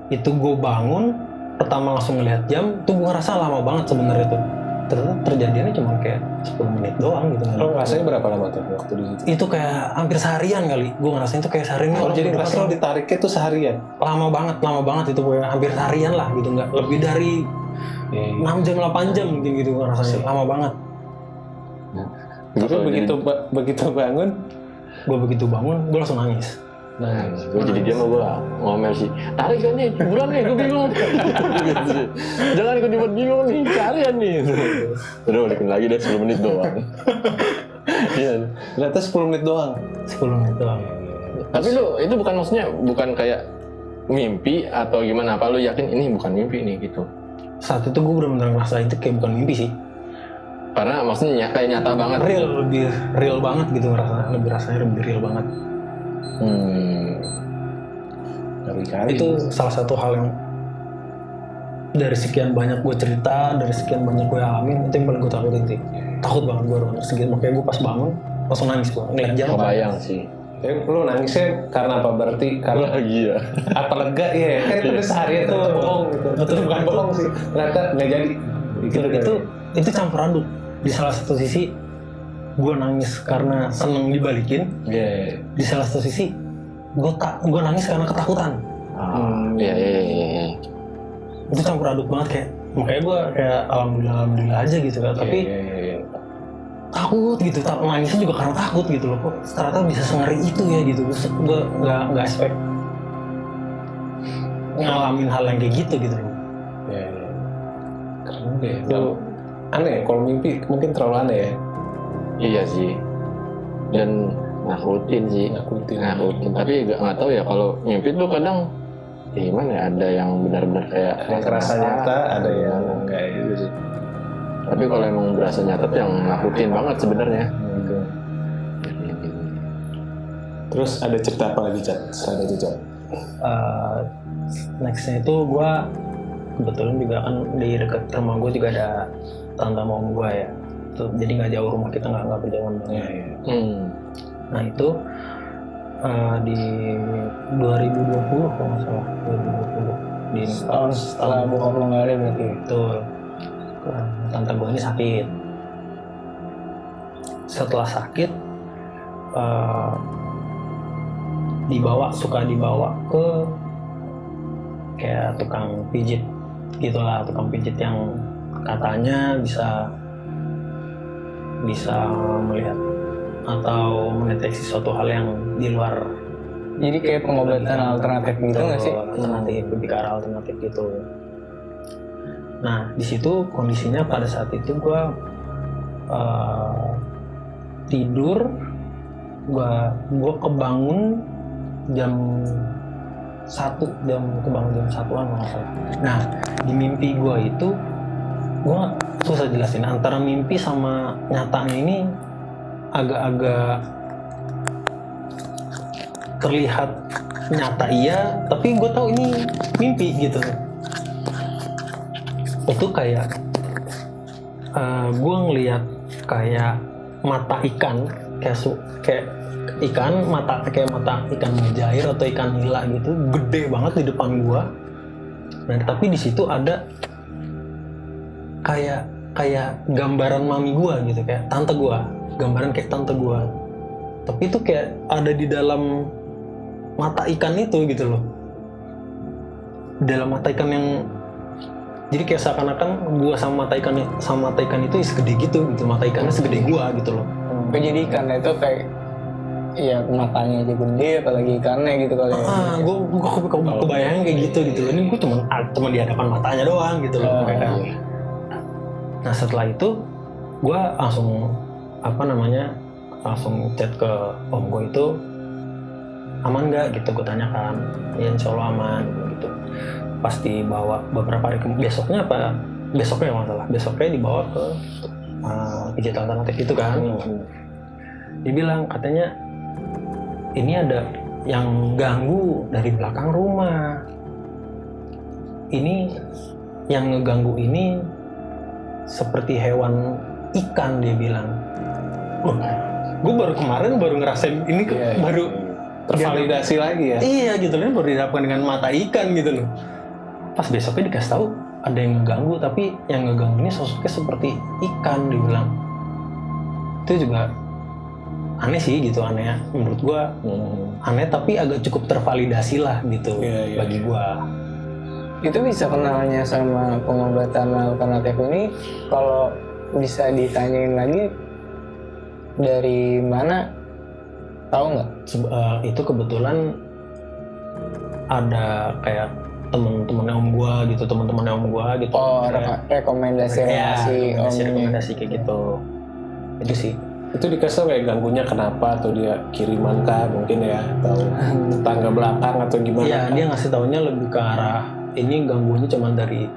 Itu gue bangun pertama langsung ngelihat jam, tuh gue ngerasa lama banget sebenarnya tuh. Ternyata terjadinya cuma kayak 10 menit doang gitu. Lo rasanya berapa lama tuh waktu di situ? Itu kayak hampir seharian kali. Gue ngerasain itu kayak seharian. Oh, jadi ngerasa lo ditariknya tuh seharian? Lama banget itu, kayak hampir seharian lah gitu, nggak lebih dari 6 jam 8 jam mungkin gitu gue rasanya. Lama banget. Tapi begitu bangun, gue langsung nangis. Gue jadi dia mau gue ngomel sih, tarik kan nih, buruan nih, gue bingung. Jangan ikut bingung nih, carian nih. Udah balikin lagi deh 10 menit doang. Iya. Ternyata 10 menit doang. 10 menit doang. Tapi lu itu bukan maksudnya bukan kayak mimpi atau gimana? Apa lu yakin ini bukan mimpi nih gitu? Saat itu gue benar-benar ngerasa itu kayak bukan mimpi sih. Karena maksudnya kayak nyata banget. Lebih real banget gitu rasanya lebih real banget. Kali-kali. Itu salah satu hal yang dari sekian banyak gue cerita, dari sekian banyak gue alamin, itu yang paling gue takutin sih. Takut banget gue segitu, makanya gue pas bangun langsung nangis gue, ngeliat jalan. Kebayang sih. Lu nangisnya karena apa? Berarti karena Bahagia. apa lega ya? Kan itu udah seharian tuh bohong gitu. Betul, bukan bohong sih. Ternyata nggak jadi. Itu campur aduk. Di salah satu sisi gue nangis karena seneng dibalikin, Iya. di salah satu sisi gue nangis karena ketakutan. Iya. Itu campur aduk banget kayak, makanya gue kayak alhamdulillah aja gitu kan. Tapi Iya. takut gitu, nangisnya juga karena takut gitu loh. Kok ternyata bisa sengeri itu ya gitu. Gue nggak expect ngalamin hal yang kayak gitu loh. Iya. Keren deh. Aneh, kalau mimpi mungkin terlalu aneh ya. Iya sih. Dan nakutin sih. Nakutin. Tapi nggak tahu ya kalau mimpi tuh kadang gimana ya, ada yang benar-benar kayak Yang kerasa nyata, ada yang kayak gitu sih. Tapi kalau emang berasa nyata tuh yang nakutin banget sebenarnya. Gitu. Terus ada cerita apa lagi, Cat? Ada cerita. Nextnya itu gue kebetulan juga kan di dekat rumah gue juga ada tante om gue ya. Tuh, jadi nggak jauh rumah kita, nggak berjauhan banget. Iya. Nah itu di 2020 kalau nggak salah, 2020 di Setahun setelah bokap lo nggak ada berarti. Betul. Tante gue ini sakit. Setelah sakit, suka dibawa ke kayak tukang pijit gitulah, tukang pijit yang katanya bisa melihat atau mendeteksi suatu hal yang di luar. Jadi kayak pengobatan alternatif gitu nggak sih? Alternatif, lebih ke arah alternatif gitu. Nah di situ kondisinya pada saat itu gue tidur, gue kebangun jam 1, kebangun jam 1-an kalau nggak salah. Nah di mimpi gue itu gue susah jelasin antara mimpi sama nyatanya ini, agak-agak terlihat nyata iya, tapi gue tahu ini mimpi gitu. Itu kayak gue ngelihat kayak mata ikan, kayak ikan mata ikan mujair atau ikan nila gitu, gede banget di depan gue. Nah tapi di situ ada kayak gambaran mami gue gitu, kayak tante gue, gambaran kayak tante gue. Tapi itu kayak ada di dalam mata ikan itu gitu loh, dalam mata ikan yang, jadi kayak seakan-akan gue sama mata ikan itu segede gitu mata ikannya segede gue gitu loh. Jadi ikan itu kayak ya matanya aja gede, apalagi ikannya gitu kali ya. Gue kebayangnya kayak gitu loh. Ini gue cuma di hadapan matanya doang gitu loh. Nah setelah itu gue langsung chat ke om gue itu, aman nggak gitu, gue tanyakan. Ya insya Allah aman gitu. Pas dibawa beberapa hari besoknya dibawa ke pijat alternatif itu kan. Dibilang katanya ini ada yang ganggu dari belakang rumah. Ini yang ngeganggu ini seperti hewan ikan, dia bilang. Gue baru ngerasain ini, baru tervalidasi lagi ya. Iya gitu loh, baru didapatkan dengan mata ikan gitu loh. Pas besoknya dikasih tahu ada yang ngeganggu, tapi yang ngeganggu ini sosoknya seperti ikan, dia bilang. Itu juga aneh sih gitu, aneh ya menurut gua. Aneh tapi agak cukup tervalidasi lah gitu bagi gua. Itu bisa kenalnya sama pengobatan alternatif ini, kalau bisa ditanyain lagi dari mana, tahu nggak? Itu kebetulan ada kayak teman-temannya om gua gitu. Oh, rekomendasi rekomendasi kayak gitu. Itu sih. Itu dikasih tau kayak ganggunya kenapa, atau dia kiriman kah mungkin ya, atau tetangga belakang atau gimana? Iya, kah? dia ngasih taunya lebih ke arah ini gangguannya cuma dari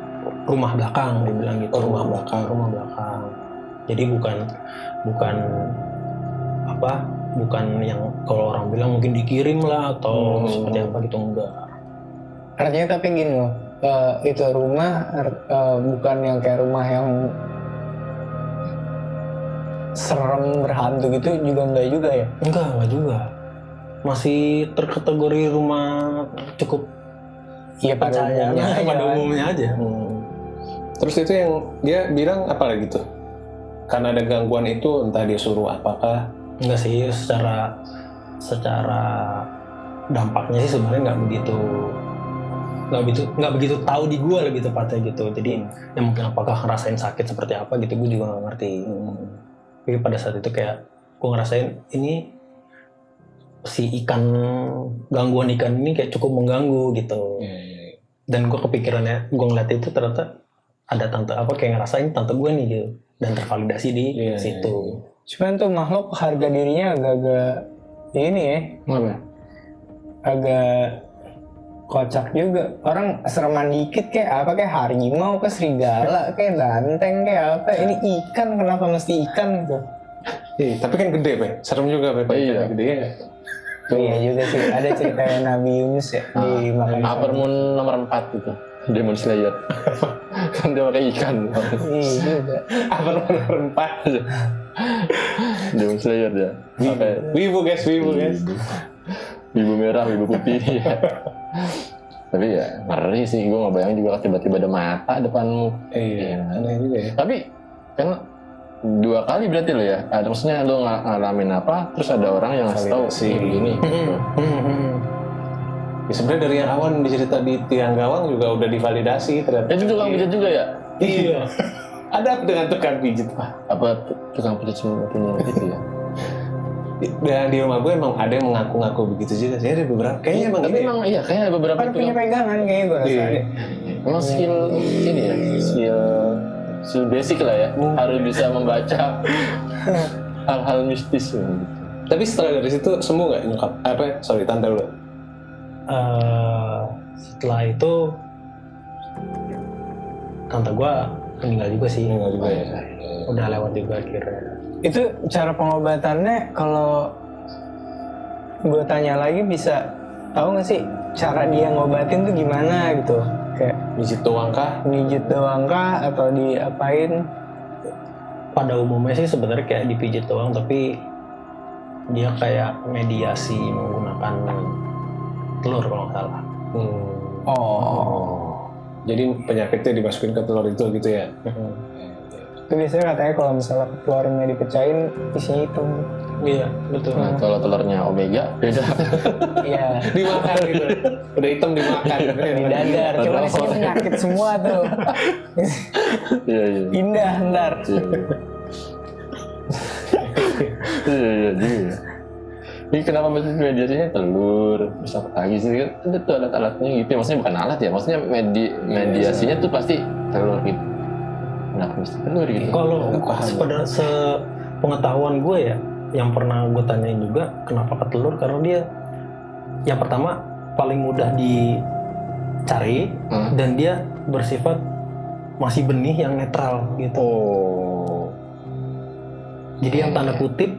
rumah belakang, dia bilang gitu. Oh, rumah belakang. Rumah belakang. Jadi bukan apa? Bukan yang kalau orang bilang mungkin dikirim lah atau seperti apa gitu, enggak. Artinya tapi gini loh, itu rumah bukan yang kayak rumah yang serem berhantu gitu juga enggak juga ya? Enggak juga. Masih terkategori rumah cukup Iya pada percaya umumnya aja. pada kan. umumnya aja. Terus itu yang dia bilang apa lagi tuh? Karena ada gangguan itu, entah dia suruh apakah? Enggak sih, secara dampaknya sih sebenarnya nggak begitu tahu di gua lebih tepatnya gitu. Jadi ya mungkin apakah ngerasain sakit seperti apa gitu, gue juga nggak ngerti. Tapi pada saat itu kayak gue ngerasain ini si gangguan ikan ini kayak cukup mengganggu gitu. Dan gue kepikirannya, gue ngeliat itu ternyata ada tante apa kayak ngerasain tante gue nih gitu, dan tervalidasi di situ. Cuman tuh makhluk harga dirinya agak-agak ini ya, Apa? agak kocak juga. Orang sereman dikit kayak apa, kayak harimau, kayak serigala, kayak banteng, kayak apa. Ini ikan, kenapa mesti ikan gitu? Tapi kan gede, Pe. Serem juga, Pe. Iya. Gede ya. Iya juga sih, ada cerita Nabi Yunus ya di makan. Upper Moon nomor 4 itu, Demon Slayer. Kan dia pakai ikan. Iya juga. Apa nomor 4? Demon Slayer dia. Pakai Wibu guys. wibu merah, wibu putih. Tapi ya ngeri sih, gue nggak bayangin juga tiba-tiba ada mata depanmu. Iya, aneh juga ya. Tapi kan 2 kali berarti lo ya. Ada maksudnya lo ngalamin apa, terus ada orang yang ngasih tahu Validasi. sih begini. Ya, sebenarnya dari yang awal dicerita di Tiang Gawang juga udah divalidasi ternyata. Itu tukang pijat juga ya? Iya. Ada apa dengan tukang pijit, Pak? Apa tukang pijat semua punya gitu ya? Dan di rumah gue emang ada yang mengaku-ngaku begitu juga sih. Ada beberapa. Kayaknya emang Tapi gitu ya. emang iya, kayaknya ada beberapa Kan punya pegangan kayaknya gue rasa. Iya. Emang skill ini ya, skill basic lah ya. Harus bisa membaca hal-hal mistis. Tapi setelah dari situ sembuh nggak nyokap? Tante lu. Setelah itu tante gue meninggal juga sih. Meninggal juga ya. Udah lewat juga akhirnya. Itu cara pengobatannya kalau gue tanya lagi bisa tahu nggak sih cara dia ngobatin tuh gimana gitu? Kayak Mijit doang kah? mijit doang kah atau diapain? Pada umumnya sih sebenarnya kayak dipijit doang, tapi dia kayak mediasi menggunakan telur kalau nggak salah. Oh. Jadi penyakitnya dimasukin ke telur itu gitu ya? Itu biasanya katanya kalau misalnya telurnya dipecahin isinya hitam. Iya, betul. Nah, kalau telurnya omega beda. Iya. Dimakan gitu. Udah hitam dimakan. Di dadar. Cuma isinya penyakit semua tuh. Iya. Indah ntar. Iya juga. Ini kenapa mesti mediasinya telur, terus apa lagi sih? Kan ada tuh alat-alatnya gitu. Maksudnya bukan alat ya, maksudnya mediasinya tuh pasti telur gitu. Kenapa mesti telur gitu? Kalau pada sepengetahuan gue ya, yang pernah gue tanyain juga kenapa ke telur, karena dia yang pertama paling mudah dicari dan dia bersifat masih benih yang netral gitu. Jadi yang tanda kutip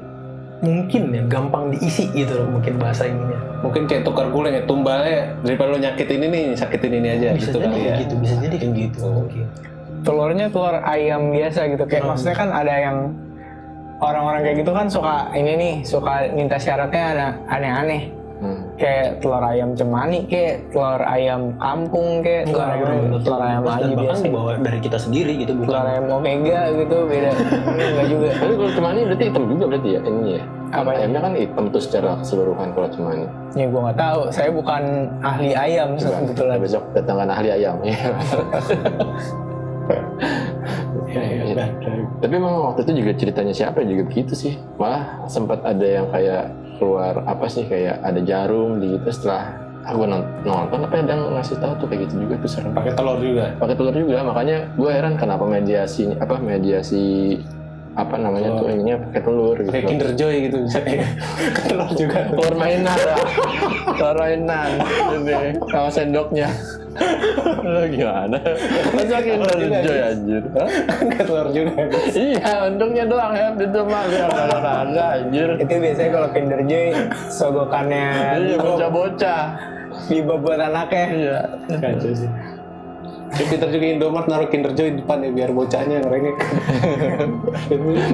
mungkin ya gampang diisi gitu loh, mungkin bahasa ininya. Mungkin kayak tukar guling ya, tumbalnya daripada lo nyakitin ini sakitin ini aja Bisa gitu jadi kali kayak ya. gitu, bisa jadi kayak gitu. Mungkin. Telurnya telur ayam biasa gitu. Kayak maksudnya kan ada yang orang-orang kayak gitu kan suka ini nih, suka minta syaratnya ada aneh-aneh. Kayak telur ayam cemani, kayak telur ayam kampung, kayak telur ayam dan aja bahkan biasa. dibawa dari kita sendiri gitu, Telur bukan ayam omega gitu beda. Enggak juga. Tapi kalau cemani berarti hitam juga berarti ya ini ya? Apa ya? Ayamnya kan hitam tuh secara keseluruhan kalau cemani. Ya gue nggak tahu. Saya bukan ahli ayam kebetulan. Besok datangkan ahli ayam. Iya. Tapi emang waktu itu juga ceritanya siapa juga begitu sih. Malah sempat ada yang kayak keluar apa sih, kayak ada jarum di gitu. Setelah aku nonton apa ada yang ngasih tahu tuh kayak gitu juga tuh serem. Pakai telur juga. Pakai telur juga, makanya gue heran kenapa mediasi apa namanya tuh ininya pakai telur gitu. Kayak Kinder Joy gitu bisa telur juga. Telur mainan lah. Telur mainan ini sama sendoknya. Lo gimana? Masa Kinder Joy anjir? Hah? Enggak telur juga. Iya, untungnya doang ya itu mah biar olahraga anjir. Itu biasanya kalau Kinder Joy sogokannya Iya, bocah-bocah. buat anaknya. Iya. Kacau sih. Ya, pinter juga Indomaret naruh Kinder Joy di depan ya biar bocahnya ngerengek.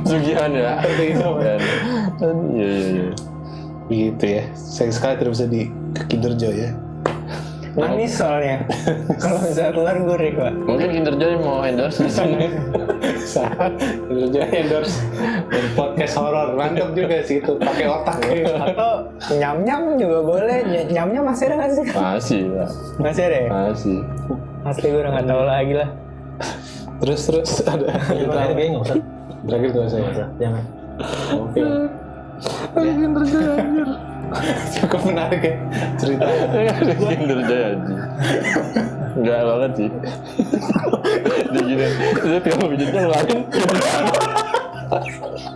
Sugihan ya. Iya, iya, iya. Gitu ya. Sayang sekali tidak bisa di Kinder Joy ya. Manis soalnya. Kalau misalnya telur gurih Pak. Mungkin Kinder Joy mau endorse di sini. Kinder Joy endorse podcast horor. Mantap juga sih itu pakai otak. Atau nyam-nyam juga boleh. Nyam-nyam masih ada nggak sih? Masih lah. Masih ada ya? Masih. Asli gue udah nggak tahu lagi lah. Terus ada Terakhir kayaknya nggak usah. terakhir tuh saya. Jangan. Oke. Cukup menarik ya cerita. Kinder Joy anjing. Enggak banget sih. Dia gini, dia tinggal pijitnya ngeluarin.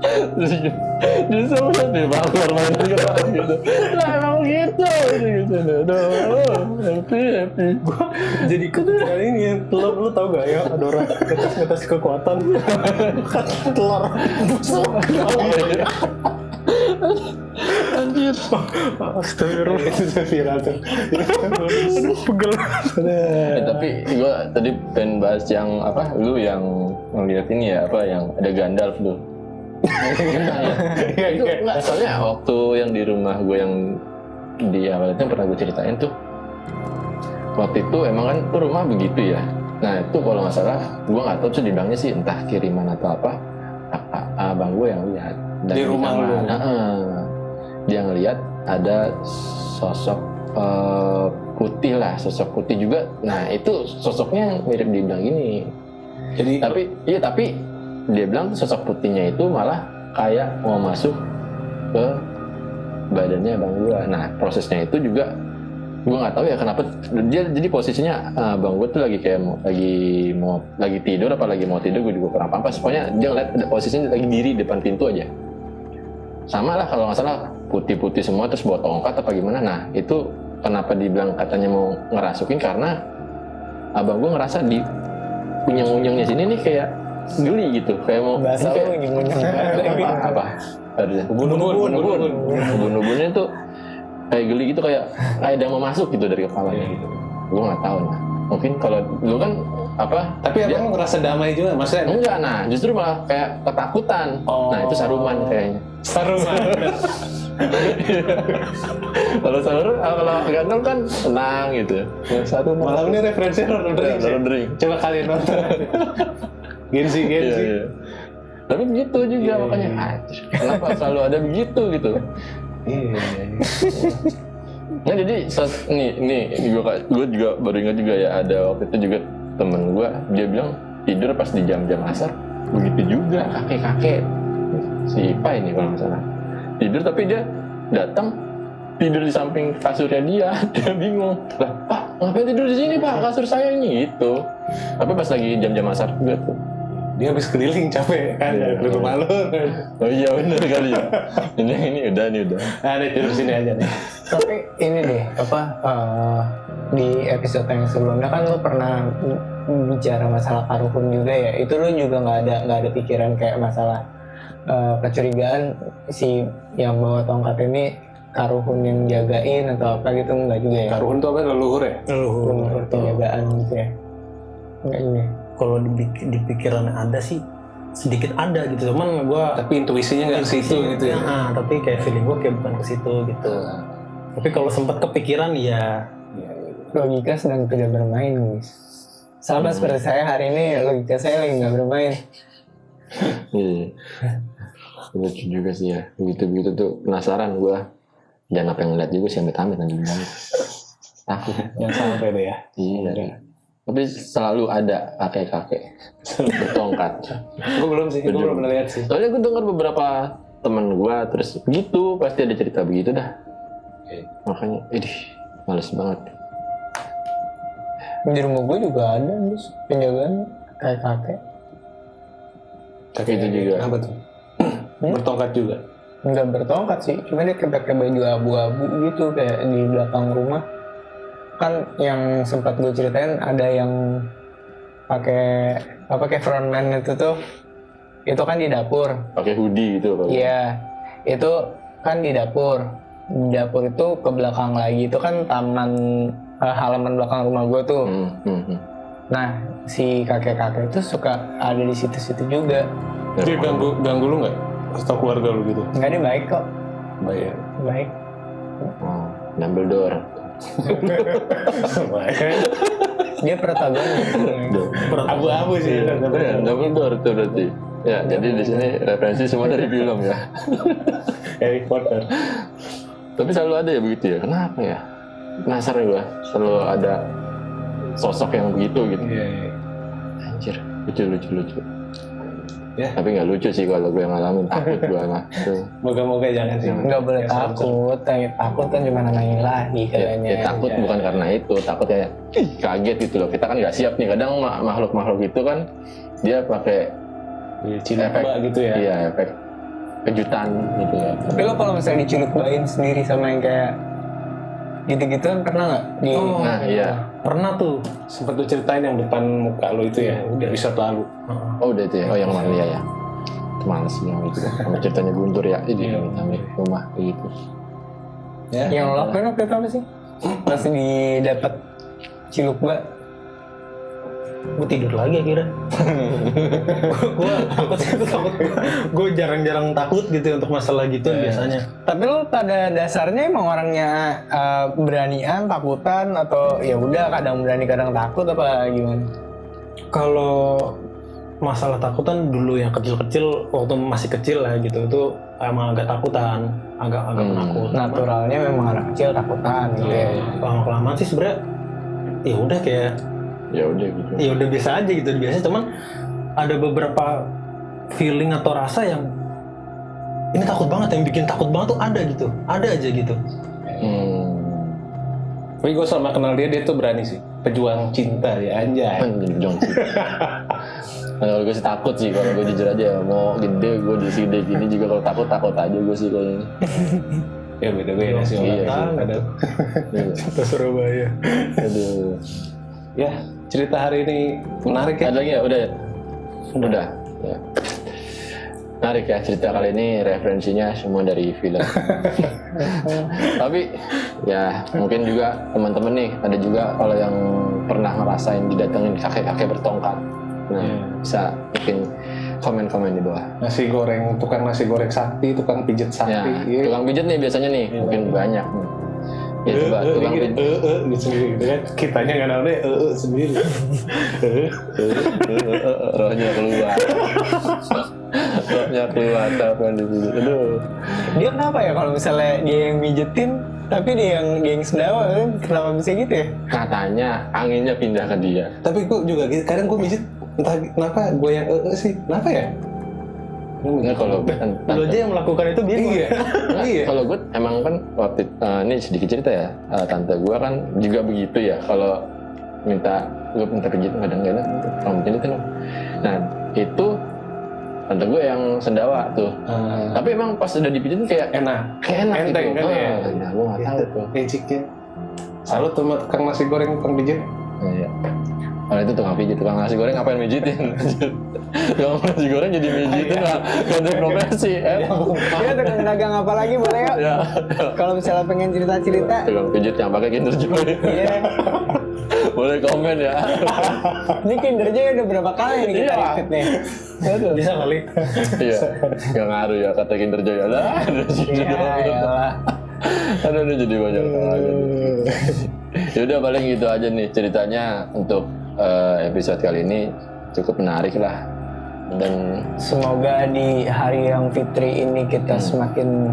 Terus gini, dia semua nih keluar main gitu. Lah emang gitu. Aduh, happy. Jadi kali ini ya, telur lu tau gak ya ada orang ngetes kekuatan telur Anjir. astagfirullah Itu viral tuh. aduh pegel Tapi gue tadi pengen bahas yang apa? Lu yang ngeliat ini ya apa yang ada Gandalf tuh. Itu enggak, soalnya waktu yang di rumah gue yang di awal itu yang pernah gue ceritain tuh. Waktu itu emang kan tuh rumah begitu ya. Nah itu kalau nggak salah, gue nggak tahu tuh dibilangnya sih entah kiriman atau apa. Abang gue yang lihat. Dan Di rumah kamar, lu? dia ngelihat ada sosok putih lah, sosok putih juga. Nah itu sosoknya mirip dibilang gini. Jadi Tapi dia bilang sosok putihnya itu malah kayak mau masuk ke badannya abang gua. Nah prosesnya itu juga gua nggak tahu ya kenapa dia jadi posisinya abang gua tuh lagi kayak lagi tidur apa lagi mau tidur gua juga kurang paham. Pokoknya dia ngeliat posisinya lagi diri depan pintu aja. Sama lah kalau nggak salah putih-putih semua terus bawa tongkat apa gimana. Nah itu kenapa dibilang katanya mau ngerasukin karena abang gua ngerasa di unyang-unyangnya sini nih kayak geli gitu, kayak mau Bahasa kayak- lu gimana? apa? Ubun-ubunnya tuh kayak geli gitu, kayak ada yang mau masuk gitu dari kepalanya gitu. Gue nggak tahu nah. Mungkin kalau dulu kan apa? tapi abang ngerasa damai juga maksudnya? Enggak, nah justru malah kayak ketakutan. Oh. Nah itu Saruman kayaknya. Saruman. Kalau Gandalf kan tenang gitu. Yang Saruman Malam ini referensi Lord of the Rings ya? Lord of the Rings. Coba kalian nonton. Gensi. Iya. Tapi begitu juga Iya, makanya. iya. "Anjir, kenapa selalu ada begitu gitu? Iya. Nah jadi nih gue juga baru ingat juga ya, ada waktu itu juga temen gue dia bilang tidur pas di jam-jam asar begitu juga kakek si Ipa ini kalau nggak salah tidur, tapi dia datang tidur di samping kasurnya dia. Dia bingung lah, Pak ngapain tidur di sini Pak, kasur saya ini gitu. Tapi pas lagi jam-jam asar juga tuh. Dia habis keliling capek kan, Iya. di rumah lu. Oh iya bener kali ya. ini udah. Ada tidur sini aja nih. Tapi ini deh apa di episode yang sebelumnya kan lu pernah bicara masalah karuhun juga ya. Itu lu juga nggak ada pikiran kayak masalah kecurigaan si yang bawa tongkat ini karuhun yang jagain atau apa gitu, enggak juga ya? Karuhun tuh apa, leluhur ya? Leluhur penjagaan gitu ya? Enggak juga. kalau di pikiran ada sih sedikit ada gitu, cuman gua Tapi intuisinya nggak ke situ gitu ya? tapi kayak feeling gua kayak bukan ke situ gitu. Tapi kalau sempat kepikiran ya Logika sedang tidak bermain guys. Sama seperti saya hari ini, logika saya lagi nggak bermain. Iya. Lucu juga sih ya. Begitu tuh penasaran gue. Jangan apa yang ngeliat juga sih amit-amit nanti banget. Takut. Yang sampai deh ya. Iya. Tapi selalu ada kakek-kakek bertongkat. Gue belum sih, gue belum pernah lihat sih. Soalnya gue dengar beberapa temen gue terus begitu pasti ada cerita begitu dah. Makanya, males banget. Di rumah gue juga ada terus penjagaan kayak kakek. Kakek Itu juga. Apa tuh? Bertongkat juga. Nggak bertongkat sih, cuma dia kayak pakai baju abu-abu gitu kayak di belakang rumah. Kan yang sempat gue ceritain ada yang pakai frontman itu tuh, itu kan di dapur. Pakai hoodie gitu. Iya, itu kan di dapur. Di dapur itu ke belakang lagi itu kan taman, halaman belakang rumah gue tuh. Nah, si kakek-kakek itu suka ada di situ-situ juga. Dia ganggu lu nggak? Atau keluarga lu gitu? Nggak, dia baik kok. Bayar. Baik. Oh, Dumbledore. Dia protagonis. Abu-abu sih. Bener, Dumbledore tuh berarti. Ya, jadi di sini referensi semua dari film ya. Harry Potter. Tapi selalu ada ya begitu ya. Kenapa ya? Penasaran gue. Selalu ada sosok yang begitu gitu. Iya. Anjir, lucu. Ya. Tapi nggak lucu sih kalau gue yang ngalamin, takut gue mah. Tuh. Moga-moga jangan sih. Nggak boleh takut. Takut kan cuma namanya ilahi kayaknya. Ya, takut bukan karena itu, takut kayak kaget gitu loh. Kita kan nggak siap nih. Kadang makhluk-makhluk itu kan dia pakai Efek gitu ya. Iya, efek kejutan gitu ya. Tapi lo kalau misalnya diculuk-bain sendiri sama yang kayak gitu-gituan pernah nggak? Nah, iya. Pernah tuh. Sempat lu ceritain yang depan muka lu itu ya, udah bisa lalu. Oh udah itu ya. Oh yang mana ya? Itu males yang itu. Sama ceritanya Guntur ya. Ini kami rumah gitu. Ya. Yang lo lakuin waktu itu apa sih? Masih didapat ciluk-ba? Gue tidur lagi akhirnya. Gue takut. Gue jarang-jarang takut gitu untuk masalah gitu biasanya. Tapi lo pada dasarnya emang orangnya beranian, takutan, atau ya udah kadang berani kadang takut apa gimana? Kalau masalah takutan dulu yang kecil-kecil, waktu masih kecil lah gitu, itu emang agak takutan, agak penakut. Naturalnya memang anak kecil takutan gitu ya. Lama-kelamaan sih sebenarnya ya udah kayak Ya udah gitu. ya udah biasa aja gitu, biasa. Cuman ada beberapa feeling atau rasa yang ini takut banget, yang bikin takut banget tuh ada aja gitu. Tapi gue selama kenal dia tuh berani sih, pejuang cinta ya, anjay. Pejuang cinta. Kalau gue sih takut sih, kalau gue jujur aja mau gede gue di sini gini juga kalau takut aja gue sih kalau ini. Ya beda-beda sih Iya orang. sih. Ada Cinta Surabaya. Aduh. ya cerita hari ini menarik ya. Ada lagi ya? Udah. Ya. Menarik ya cerita kali ini, referensinya semua dari film. Tapi ya mungkin juga teman-teman nih ada juga kalau yang pernah ngerasain didatengin kakek-kakek bertongkat. Nah bisa mungkin komen-komen di bawah. Tukang nasi goreng sakti, tukang pijet sakti. Ya, tukang pijet nih biasanya nih mungkin banyak. Ya coba tukang pijet. Gitu sendiri gitu kan. Kitanya nggak namanya sendiri. Rohnya keluar. Rohnya keluar apa di sini. Aduh. Dia kenapa ya kalau misalnya dia yang mijetin tapi dia yang sendawa kan, kenapa bisa gitu ya? Katanya anginnya pindah ke dia. Tapi gue juga gitu. Kadang gue pijet entah kenapa gue yang sih. Kenapa ya? Nah, kalau Lo aja yang melakukan itu bingung. Iya. Iya. Kalau gue emang kan waktu ini sedikit cerita ya, tante gue kan juga begitu ya. Kalau gue minta pijit kadang-kadang, kamu pijitin dong. Nah itu tante gue yang sendawa tuh. Tapi emang pas udah dipijitin kayak Enak. gitu. Enteng kan ya. Nah, gue nggak tahu tuh. Liciknya. Salut sama tukang nasi goreng, tukang pijet. Iya. Kalau itu tukang pijit, tukang nasi goreng ngapain mijitin? Tukang nasi goreng jadi mijitin lah, ganti profesi. Dia tukang dagang apa lagi boleh ya? Ya. Kalau misalnya pengen cerita-cerita. Tukang pijit yang pakai Kinder Joy. Iya. Boleh komen ya. Ini Kinder Joy udah berapa kali nih kita Iya. ikut nih? Betul. Bisa kali. Iya. Gak ngaruh ya kata Kinder Joy. Ada Iyalah. Aduh jadi banyak banget. Yaudah paling gitu aja nih ceritanya untuk episode kali ini, cukup menarik lah. Dan Semoga di hari yang fitri ini kita semakin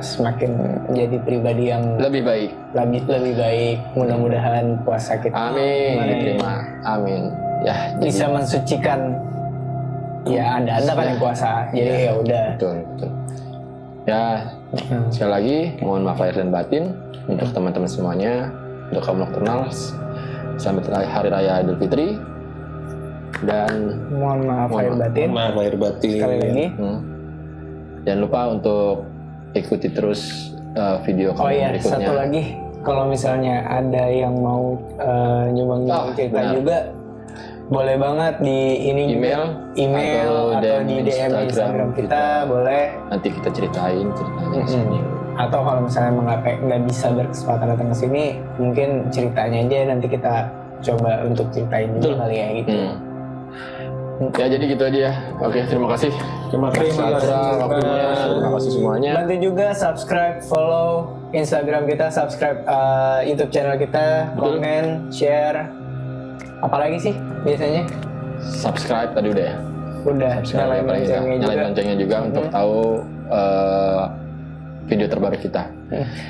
semakin menjadi pribadi yang lebih baik. lebih baik. Mudah-mudahan puasa kita Amin. kemarin Diterima. Amin. Ya bisa mensucikan. Ya anda kan yang puasa, jadi ya udah. betul. Ya sekali lagi mohon maaf lahir dan batin untuk teman-teman semuanya, untuk kaum Nocturnals. Selamat Hari Raya Idul Fitri. dan Mohon maaf lahir batin. Maaf lahir batin. Sekali lagi. jangan lupa untuk ikuti terus video Oh kami iya, berikutnya. satu lagi. Kalau misalnya ada yang mau nyumbang cerita benar. juga, boleh banget di ini juga. Email atau di DM Instagram kita, boleh. Nanti kita ceritain ceritanya di sini. Atau kalau misalnya emang nggak bisa berkesempatan datang ke sini, mungkin ceritanya aja nanti kita coba untuk ceritain juga Betul. kali ya gitu. Ya jadi gitu aja ya. Oke, terima kasih. Terima kasih. Waktunya, terima kasih semuanya. Bantu juga subscribe, follow Instagram kita, subscribe YouTube channel kita, Betul. komen, share. Apalagi sih biasanya? Subscribe tadi udah ya. Udah, nyalain Apalagi ya? loncengnya Nyalain juga. loncengnya juga untuk tahu video terbaru kita.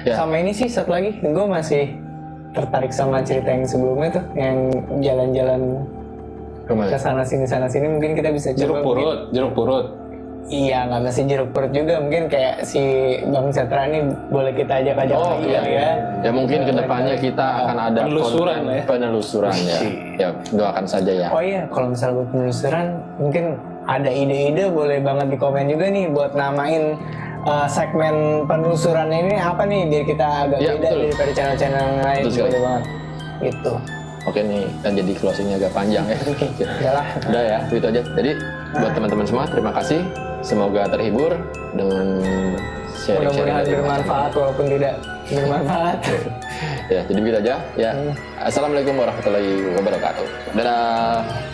Ya. Sama ini sih satu lagi, gue masih tertarik sama cerita yang sebelumnya tuh, yang jalan-jalan Kemana? ke sana sini mungkin kita bisa coba. Jeruk purut. Iya, nggak mesti jeruk perut juga, mungkin kayak si Bang Setra ini boleh kita ajak-ajak Oh lagi iya, kali ya. ya mungkin kedepannya kita akan ada Penelusuran konten ya. penelusuran ya. Ya doakan saja ya. Oh iya, kalau misalnya buat penelusuran, mungkin ada ide-ide boleh banget di komen juga nih buat namain segmen penelusuran ini apa nih, biar kita agak Iya, beda betul. daripada channel-channel yang lain. Betul sekali. Boleh banget. Gitu. Oke nih, kan jadi closingnya agak panjang ya. Udah lah. Udah ya, itu aja. Jadi buat teman-teman semua, terima kasih. Semoga terhibur dengan sharing-sharing Mudah-mudahan dari bermanfaat walaupun tidak bermanfaat. Ya, jadi begitu aja. Ya, assalamualaikum warahmatullahi wabarakatuh. Dadah.